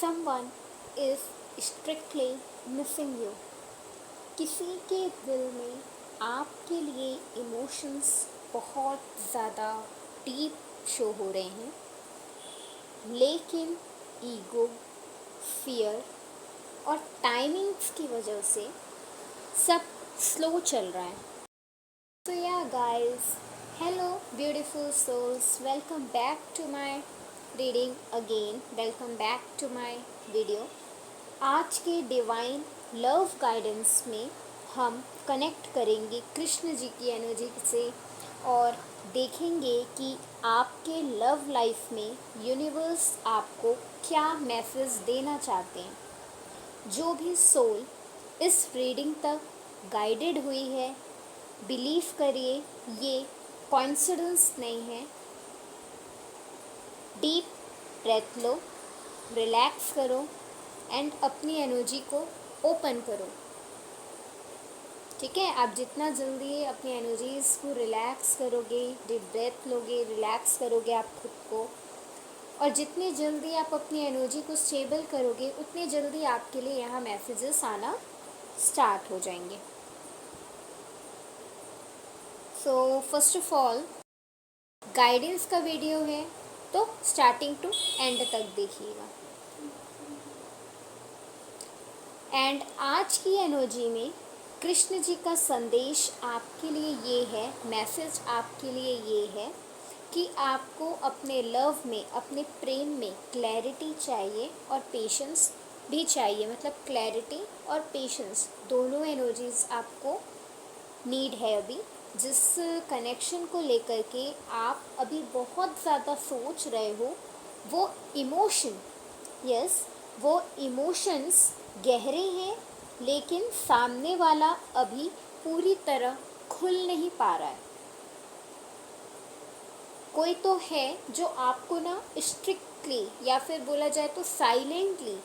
someone is strictly missing you. किसी के दिल में आपके लिए इमोशंस बहुत ज़्यादा डीप शो हो रहे हैं, लेकिन ईगो, फियर और टाइमिंग्स की वजह से सब स्लो चल रहा है. So yeah guys, hello beautiful souls, welcome back to my reading again, welcome back to my video. आज के डिवाइन लव गाइडेंस में हम कनेक्ट करेंगे कृष्ण जी की एनर्जी से और देखेंगे कि आपके लव लाइफ में यूनिवर्स आपको क्या मैसेज देना चाहते हैं. जो भी सोल इस रीडिंग तक गाइडेड हुई है, बिलीव करिए ये कोइंसिडेंस नहीं है. डीप ब्रेथ लो, रिलैक्स करो एंड अपनी एनर्जी को ओपन करो. ठीक है, आप जितना जल्दी अपनी एनर्जीज़ को रिलैक्स करोगे, डीप ब्रेथ लोगे, रिलैक्स करोगे आप खुद को, और जितनी जल्दी आप अपनी एनर्जी को स्टेबल करोगे उतनी जल्दी आपके लिए यहाँ मैसेजेस आना स्टार्ट हो जाएंगे. So first of all guidance का वीडियो है तो स्टार्टिंग टू एंड तक देखिएगा. एंड आज की एनर्जी में कृष्ण जी का संदेश आपके लिए ये है, मैसेज आपके लिए ये है कि आपको अपने लव में, अपने प्रेम में क्लैरिटी चाहिए और पेशेंस भी चाहिए. मतलब क्लैरिटी और पेशेंस दोनों एनर्जीज आपको नीड है. अभी जिस कनेक्शन को लेकर के आप अभी बहुत ज़्यादा सोच रहे हो, वो इमोशन, यस, वो इमोशंस गहरे हैं, लेकिन सामने वाला अभी पूरी तरह खुल नहीं पा रहा है. कोई तो है जो आपको ना स्ट्रिक्टली या फिर बोला जाए तो साइलेंटली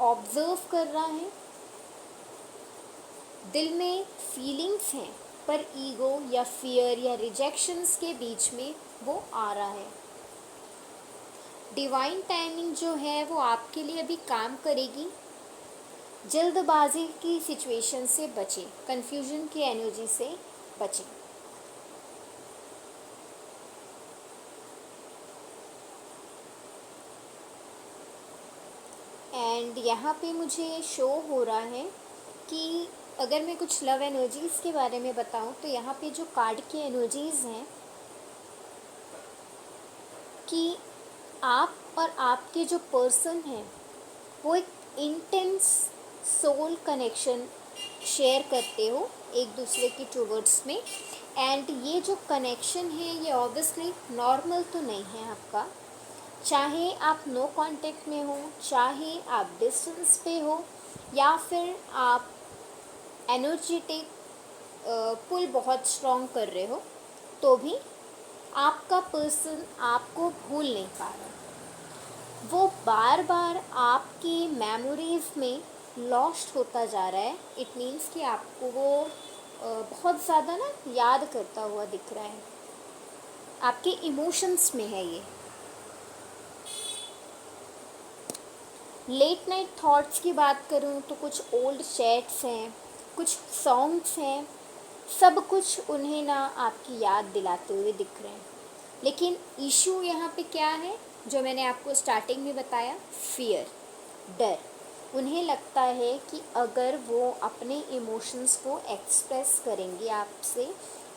ऑब्जर्व कर रहा है. दिल में फीलिंग्स हैं पर ईगो या फियर या रिजेक्शंस के बीच में वो आ रहा है. डिवाइन टाइमिंग जो है वो आपके लिए अभी काम करेगी. जल्दबाजी की सिचुएशन से बचें, कन्फ्यूजन की एनर्जी से बचें. एंड यहाँ पे मुझे शो हो रहा है कि अगर मैं कुछ लव एनर्जीज़ के बारे में बताऊँ तो यहाँ पे जो कार्ड की एनर्जीज़ हैं कि आप और आपके जो पर्सन हैं वो एक इंटेंस सोल कनेक्शन शेयर करते हो एक दूसरे के टूवर्ड्स में. एंड ये जो कनेक्शन है ये ऑब्वियसली नॉर्मल तो नहीं है आपका. चाहे आप नो कांटेक्ट में हो, चाहे आप डिस्टेंस पे हो, या फिर आप एनर्जेटिक पुल बहुत स्ट्रॉन्ग कर रहे हो, तो भी आपका पर्सन आपको भूल नहीं पा रहा. वो बार बार आपकी मेमोरीज़ में लॉस्ट होता जा रहा है. इट मीन्स कि आपको वो बहुत ज़्यादा ना याद करता हुआ दिख रहा है. आपके इमोशंस में है ये. लेट नाइट थॉट्स की बात करूँ तो कुछ ओल्ड चैट्स हैं, कुछ सॉन्ग्स हैं, सब कुछ उन्हें ना आपकी याद दिलाते हुए दिख रहे हैं. लेकिन इशू यहाँ पे क्या है, जो मैंने आपको स्टार्टिंग में बताया, फियर, डर. उन्हें लगता है कि अगर वो अपने इमोशंस को एक्सप्रेस करेंगे आपसे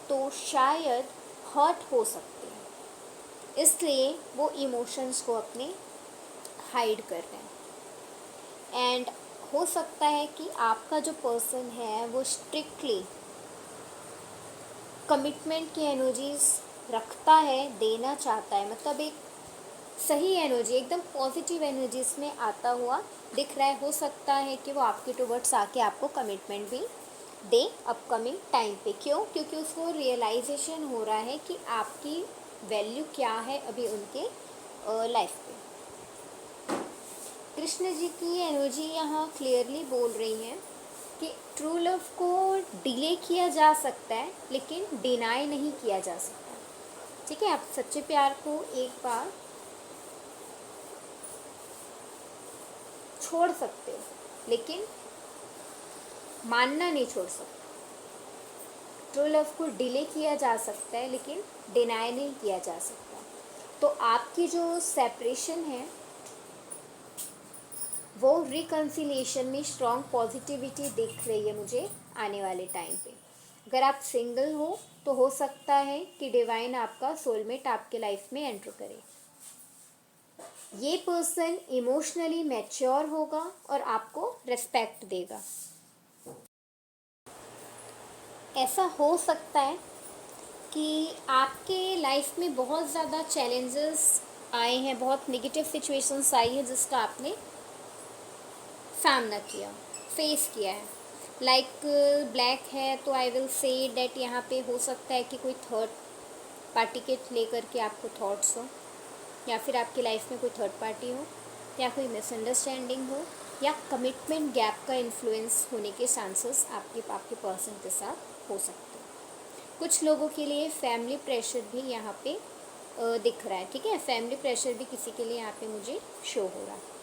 तो शायद हर्ट हो सकते हैं, इसलिए वो इमोशंस को अपने हाइड कर रहे हैं. एंड हो सकता है कि आपका जो पर्सन है वो स्ट्रिक्टली कमिटमेंट की एनर्जीज रखता है, देना चाहता है. मतलब एक सही एनर्जी, एकदम पॉजिटिव एनर्जीज में आता हुआ दिख रहा है. हो सकता है कि वो आपके टुवर्ड्स आके आपको कमिटमेंट भी दे अपकमिंग टाइम पे. क्यों? क्योंकि उसको रियलाइजेशन हो रहा है कि आपकी वैल्यू क्या है अभी उनके लाइफ पे. कृष्ण जी की एनर्जी यहाँ क्लियरली बोल रही हैं कि ट्रू लव को डिले किया जा सकता है लेकिन डिनाई नहीं किया जा सकता. ठीक है, आप सच्चे प्यार को एक बार छोड़ सकते हो, लेकिन मानना नहीं छोड़ सकते। ट्रू लव को डिले किया जा सकता है, लेकिन डिनाई नहीं किया जा सकता। तो आपकी जो सेपरेशन है वो रिकन्सिलिएशन में स्ट्रॉन्ग पॉजिटिविटी दिख रही है मुझे आने वाले टाइम पे। अगर आप सिंगल हो तो हो सकता है कि डिवाइन आपका सोलमेट आपके लाइफ में एंटर करे। ये पर्सन इमोशनली मैच्योर होगा और आपको रिस्पेक्ट देगा। ऐसा हो सकता है कि आपके लाइफ में बहुत ज़्यादा चैलेंजेस आए हैं, बहुत नेगेटिव सिचुएशंस आई हैं जिसका आपने सामना किया, फेस किया है। लाइक ब्लैक है तो आई विल से डेट यहाँ पे हो सकता है कि कोई थर्ड पार्टी के लेकर के आपको थॉट्स हो, या फिर आपकी लाइफ में कोई थर्ड पार्टी हो, या कोई मिसअंडरस्टैंडिंग हो, या कमिटमेंट गैप का इन्फ्लुएंस होने के चांसेस आपके पर्सन के साथ हो सकते हैं। कुछ लोगों के लिए फैमिली प्रेशर भी यहाँ पे दिख रहा है, ठीक है। फैमिली प्रेशर भी किसी के लिए यहाँ पे मुझे शो हो रहा है।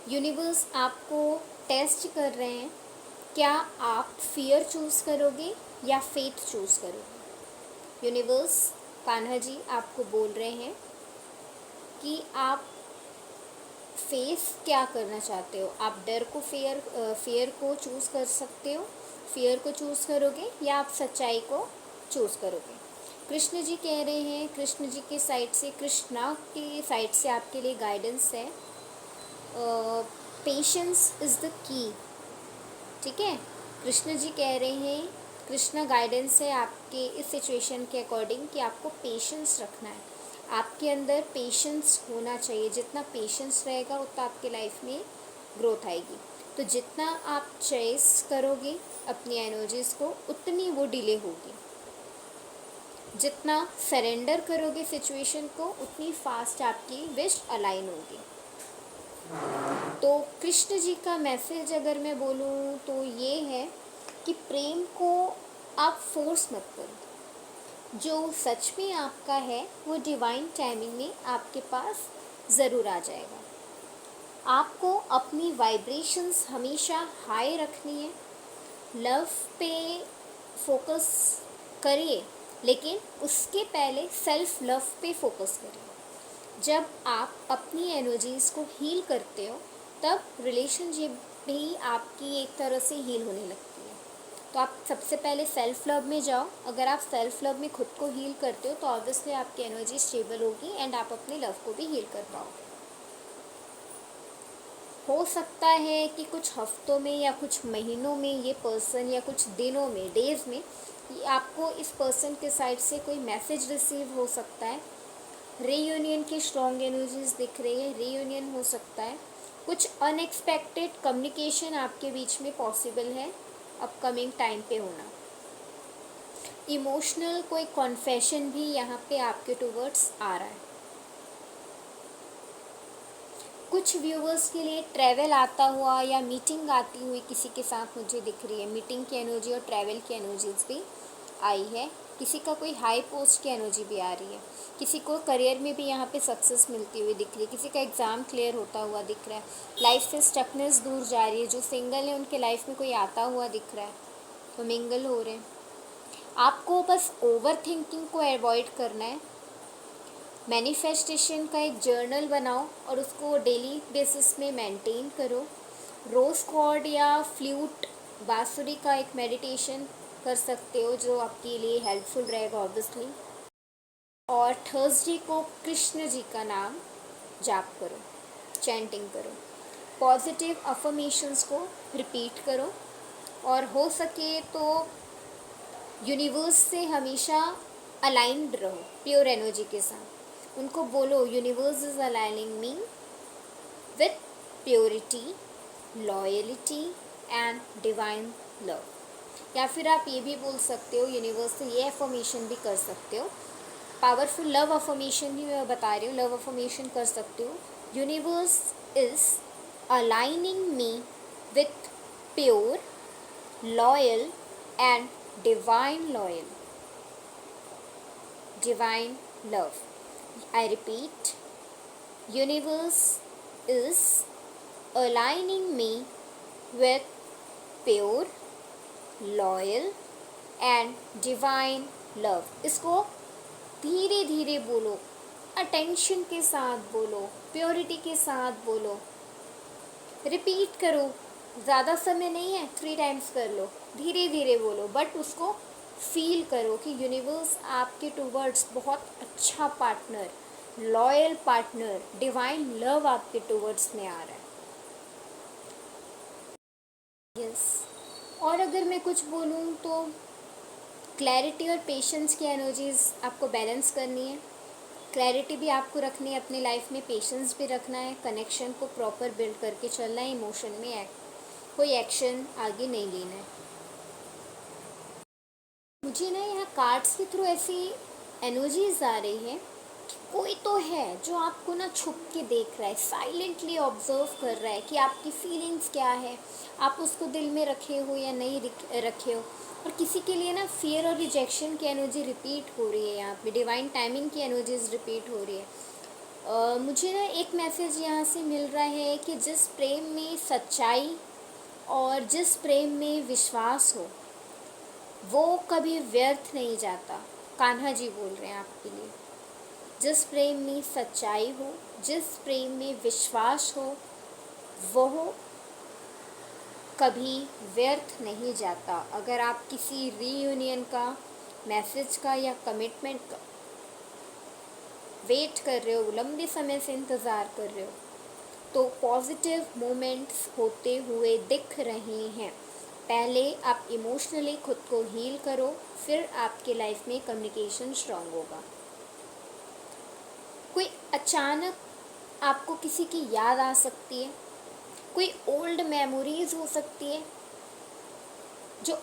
यूनिवर्स आपको टेस्ट कर रहे हैं, क्या आप फियर चूज़ करोगे या फेथ चूज़ करोगे। यूनिवर्स कान्हा जी आपको बोल रहे हैं कि आप फेस क्या करना चाहते हो। आप डर को फियर को चूज़ कर सकते हो, फियर को चूज़ करोगे, या आप सच्चाई को चूज़ करोगे। कृष्ण जी कह रहे हैं, कृष्ण जी के साइड से, कृष्णा के साइड से आपके लिए गाइडेंस है, पेशेंस इज़ द की, ठीक है। कृष्ण जी कह रहे हैं, कृष्णा गाइडेंस है आपके इस सिचुएशन के अकॉर्डिंग कि आपको पेशेंस रखना है। आपके अंदर पेशेंस होना चाहिए। जितना पेशेंस रहेगा उतना आपके लाइफ में ग्रोथ आएगी। तो जितना आप चॉइस करोगे अपनी एनर्जीज़ को, उतनी वो डिले होगी। जितना सरेंडर करोगे सिचुएशन को, उतनी फास्ट आपकी विश अलाइन होगी। तो कृष्ण जी का मैसेज अगर मैं बोलूँ तो ये है कि प्रेम को आप फोर्स मत करो। जो सच में आपका है वो डिवाइन टाइमिंग में आपके पास ज़रूर आ जाएगा। आपको अपनी वाइब्रेशंस हमेशा हाई रखनी है। लव पे फोकस करिए, लेकिन उसके पहले सेल्फ लव पे फोकस करिए। जब आप अपनी एनर्जीज़ को हील करते हो तब रिलेशनशिप भी आपकी एक तरह से हील होने लगती है। तो आप सबसे पहले सेल्फ लव में जाओ। अगर आप सेल्फ लव में खुद को हील करते हो तो ऑब्वियसली आपकी एनर्जी स्टेबल होगी एंड आप अपने लव को भी हील कर पाओगे। हो सकता है कि कुछ हफ्तों में या कुछ महीनों में ये पर्सन, या कुछ दिनों में, डेज़ में, आपको इस पर्सन के साइड से कोई मैसेज रिसीव हो सकता है। रीयूनियन की स्ट्रॉन्ग एनर्जीज दिख रही है, रीयूनियन हो सकता है। कुछ अनएक्सपेक्टेड कम्युनिकेशन आपके बीच में पॉसिबल है अपकमिंग टाइम पे होना। इमोशनल कोई कॉन्फेशन भी यहाँ पे आपके टूवर्ड्स आ रहा है। कुछ व्यूवर्स के लिए ट्रैवल आता हुआ या मीटिंग आती हुई किसी के साथ मुझे दिख रही है। मीटिंग की एनर्जी और ट्रैवल की एनर्जीज भी आई है। किसी का कोई हाई पोस्ट की एनर्जी भी आ रही है। किसी को करियर में भी यहाँ पे सक्सेस मिलती हुई दिख रही है। किसी का एग्ज़ाम क्लियर होता हुआ दिख रहा है। लाइफ से स्टकनेस दूर जा रही है। जो सिंगल है उनके लाइफ में कोई आता हुआ दिख रहा है, तो मिंगल हो रहे हैं। आपको बस ओवर थिंकिंग को अवॉइड करना है। मैनिफेस्टेशन का एक जर्नल बनाओ और उसको डेली बेसिस में मेंटेन करो। रोज़ कॉर्ड या फ्लूट, बांसुरी का एक मेडिटेशन कर सकते हो जो आपके लिए हेल्पफुल रहेगा ऑब्वियसली। और थर्सडे को कृष्ण जी का नाम जाप करो, चैंटिंग करो। पॉजिटिव अफर्मेशंस को रिपीट करो और हो सके तो यूनिवर्स से हमेशा अलाइंड रहो, प्योर एनर्जी के साथ। उनको बोलो, universe is aligning me with purity, loyalty and divine love. या फिर आप ये भी बोल सकते हो, यूनिवर्स से ये अफर्मेशन भी कर सकते हो। पावरफुल लव अफर्मेशन भी मैं बता रही हूँ, लव अफर्मेशन कर सकते हो। Universe is aligning me with pure, loyal and divine love. I repeat, universe is aligning me with pure, loyal and divine love. इसको धीरे धीरे बोलो, अटेंशन के साथ बोलो, प्योरिटी के साथ बोलो, रिपीट करो. ज़्यादा समय नहीं है, 3 टाइम्स कर लो, धीरे धीरे बोलो, बट उसको फील करो कि यूनिवर्स आपके टूवर्ड्स बहुत अच्छा partner, loyal partner, divine love आपके टूवर्ड्स में आ रहा है. यस. और अगर मैं कुछ बोलूँ तो क्लैरिटी और पेशेंस की एनर्जीज आपको बैलेंस करनी है. क्लैरिटी भी आपको रखनी है अपनी लाइफ में, पेशेंस भी रखना है, कनेक्शन को प्रॉपर बिल्ड करके चलना है, इमोशन में कोई एक्शन आगे नहीं लेना है. मुझे ना यहाँ कार्ड्स के थ्रू ऐसी एनर्जीज आ रही है कि कोई तो है जो आपको ना छुप के देख रहा है, साइलेंटली ऑब्जर्व कर रहा है कि आपकी फीलिंग्स क्या है, आप उसको दिल में रखे हो या नहीं रखे हो. और किसी के लिए ना फियर और रिजेक्शन की एनर्जी रिपीट हो रही है, यहाँ पे डिवाइन टाइमिंग की एनर्जीज रिपीट हो रही है. मुझे ना एक मैसेज यहाँ से मिल रहा है कि जिस प्रेम में सच्चाई और जिस प्रेम में विश्वास हो वो कभी व्यर्थ नहीं जाता. कान्हा जी बोल रहे हैं आपके लिए. जिस प्रेम में सच्चाई हो, जिस प्रेम में विश्वास हो, वो कभी व्यर्थ नहीं जाता. अगर आप किसी रीयूनियन का, मैसेज का या कमिटमेंट का वेट कर रहे हो, लंबे समय से इंतज़ार कर रहे हो, तो पॉजिटिव मोमेंट्स होते हुए दिख रहे हैं. पहले आप इमोशनली खुद को हील करो, फिर आपके लाइफ में कम्युनिकेशन स्ट्रांग होगा. कोई अचानक आपको किसी की याद आ सकती है, कोई ओल्ड मेमोरीज हो सकती है जो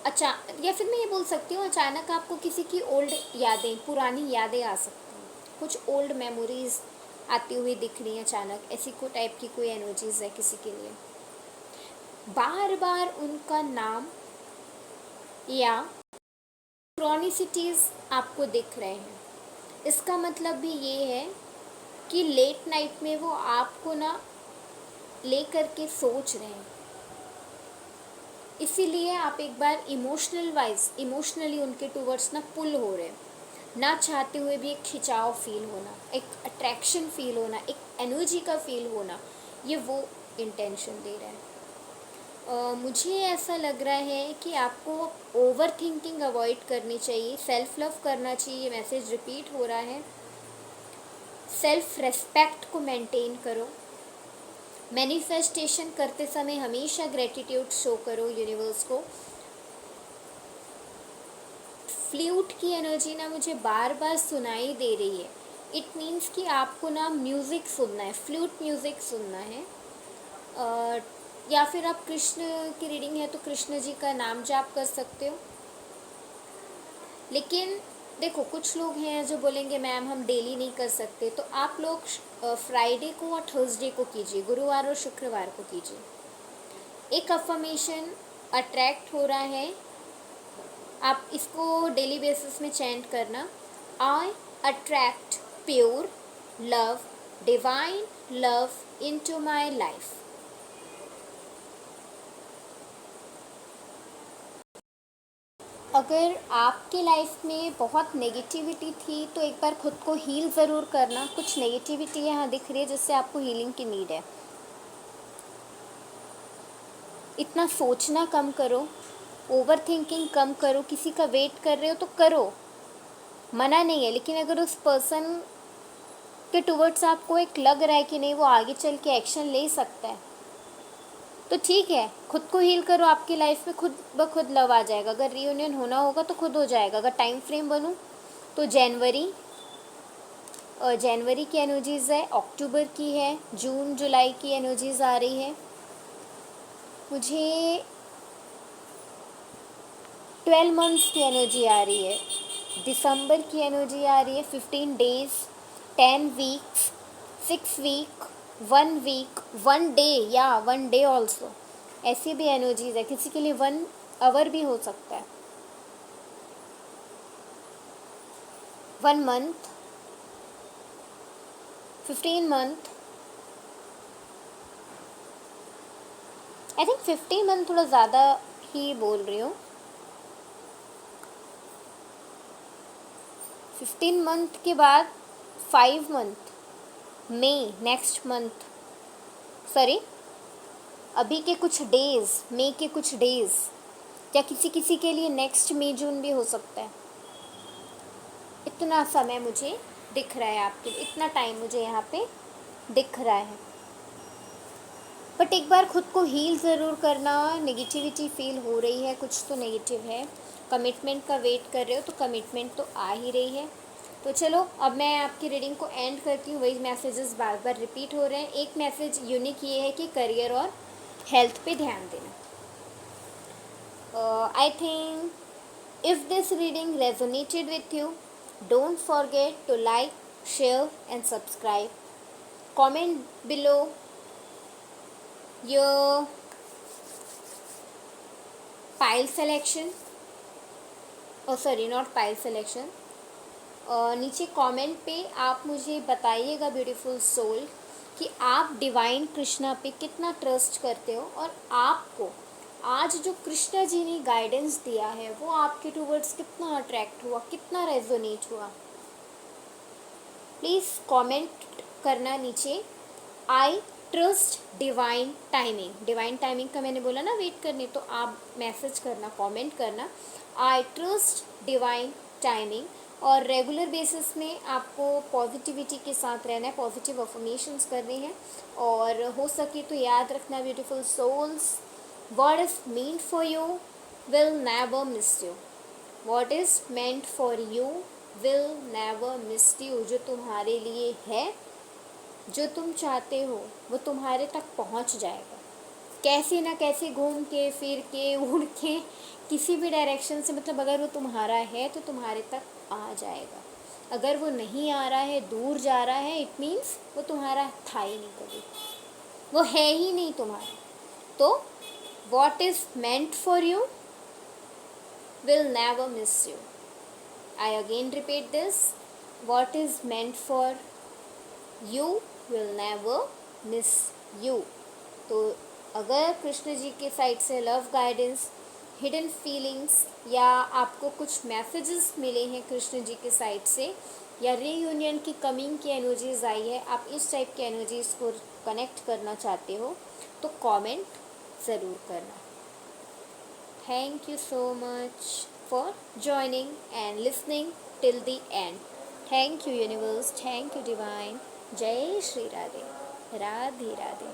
या फिर मैं ये बोल सकती हूँ अचानक आपको किसी की ओल्ड यादें, पुरानी यादें आ सकती हैं. कुछ ओल्ड मेमोरीज आती हुई दिख रही हैं अचानक, ऐसी कोई टाइप की कोई एनर्जीज है किसी के लिए. बार बार उनका नाम या क्रॉनिसिटीज़ आपको दिख रहे हैं. इसका मतलब भी ये है कि लेट नाइट में वो आपको ना ले करके सोच रहे हैं. इसीलिए आप एक बार इमोशनली उनके टूवर्ड्स ना पुल हो रहे हैं. ना चाहते हुए भी एक खिंचाव फील होना, एक अट्रैक्शन फील होना, एक एनर्जी का फील होना, ये वो इंटेंशन दे रहा है. मुझे ऐसा लग रहा है कि आपको ओवर थिंकिंग अवॉइड करनी चाहिए, सेल्फ लव करना चाहिए. ये मैसेज रिपीट हो रहा है. सेल्फ रेस्पेक्ट को मेंटेन करो. मैनिफेस्टेशन करते समय हमेशा ग्रेटिट्यूड शो करो यूनिवर्स को. फ्लूट की एनर्जी ना मुझे बार बार सुनाई दे रही है. इट मीन्स कि आपको ना म्यूज़िक सुनना है, फ्लूट म्यूज़िक सुनना है. या फिर आप कृष्ण की रीडिंग है तो कृष्ण जी का नाम जाप कर सकते हो. लेकिन देखो कुछ लोग हैं जो बोलेंगे मैम हम डेली नहीं कर सकते, तो आप लोग फ्राइडे को और थर्सडे को कीजिए, गुरुवार और शुक्रवार को कीजिए. एक अफर्मेशन अट्रैक्ट हो रहा है, आप इसको डेली बेसिस में चैंट करना. I attract pure love, divine love into my life. अगर आपके लाइफ में बहुत नेगेटिविटी थी तो एक बार खुद को हील ज़रूर करना. कुछ नेगेटिविटी यहाँ दिख रही है जिससे आपको हीलिंग की नीड है. इतना सोचना कम करो, ओवर थिंकिंग कम करो. किसी का वेट कर रहे हो तो करो, मना नहीं है. लेकिन अगर उस पर्सन के टुवर्ड्स आपको एक लग रहा है कि नहीं वो आगे चल के एक्शन ले सकता है, तो ठीक है, खुद को हील करो. आपकी लाइफ में खुद ब खुद लव आ जाएगा. अगर रीयूनियन होना होगा तो खुद हो जाएगा. अगर टाइम फ्रेम बनूँ तो जनवरी की एनर्जीज़ है, अक्टूबर की है, जून जुलाई की एनर्जीज़ आ रही है. मुझे 12 मंथ्स की एनर्जी आ रही है, दिसंबर की एनर्जी आ रही है, 15 days, 10 weeks, 6 week, 1 week, 1 day या 1 डे ऑल्सो. ऐसी भी एनर्जीज है. किसी के लिए 1 आवर भी हो सकता है. 1 month, 15 month, I think 15 month थोड़ा ज़्यादा ही बोल रही हूँ। 15 मंथ के बाद 5 मंथ, मई नेक्स्ट मंथ, सॉरी अभी के कुछ डेज़, मई के कुछ डेज़, या किसी किसी के लिए नेक्स्ट मई जून भी हो सकता है। इतना समय मुझे दिख रहा है आपके लिए, इतना टाइम मुझे यहाँ पे दिख रहा है। बट एक बार खुद को हील ज़रूर करना। नेगेटिविटी फील हो रही है, कुछ तो नेगेटिव है, कमिटमेंट का वेट कर रहे हो तो कमिटमेंट तो आ ही रही है। तो चलो अब मैं आपकी रीडिंग को एंड करती हूँ। वही मैसेजेस बार बार रिपीट हो रहे हैं। एक मैसेज यूनिक ये है कि करियर और हेल्थ पे ध्यान देना। I think if this reading resonated with you, don't forget to like, share and subscribe. Comment below your pile selection, oh sorry not pile selection, नीचे कमेंट पे आप मुझे बताइएगा ब्यूटीफुल सोल कि आप डिवाइन कृष्णा पे कितना ट्रस्ट करते हो और आपको आज जो कृष्णा जी ने गाइडेंस दिया है वो आपके टूवर्ड्स कितना अट्रैक्ट हुआ, कितना रेजोनेट हुआ। प्लीज़ कमेंट करना नीचे। I trust divine timing, divine timing का मैंने बोला ना वेट करने, तो आप मैसेज करना, कमेंट करना आई ट्रस्ट डिवाइन टाइमिंग। और रेगुलर बेसिस में आपको पॉजिटिविटी के साथ रहना है, पॉजिटिव अफर्मेशंस करने हैं। और हो सके तो याद रखना beautiful souls, what is meant for you will never miss you, what is meant for you will never miss you. जो तुम्हारे लिए है, जो तुम चाहते हो वो तुम्हारे तक पहुंच जाएगा, कैसे ना कैसे घूम के फिर के उड़ के किसी भी डायरेक्शन से। मतलब अगर वो तुम्हारा है तो तुम्हारे तक आ जाएगा, अगर वो नहीं आ रहा है, दूर जा रहा है, इट मीन्स वो तुम्हारा था ही नहीं, कभी वो है ही नहीं तुम्हारा। तो what is meant for you will never miss you. I again repeat this, what is meant for you will never miss you. तो अगर कृष्ण जी के साइड से लव गाइडेंस, हिडन फीलिंग्स या आपको कुछ मैसेजेस मिले हैं कृष्ण जी के साइड से, या रीयूनियन की कमिंग की एनर्जीज आई है, आप इस टाइप की एनर्जीज को कनेक्ट करना चाहते हो तो कमेंट ज़रूर करना। Thank you so much for joining and listening till the end. Thank you universe, thank you divine. जय श्री राधे, राधे राधे।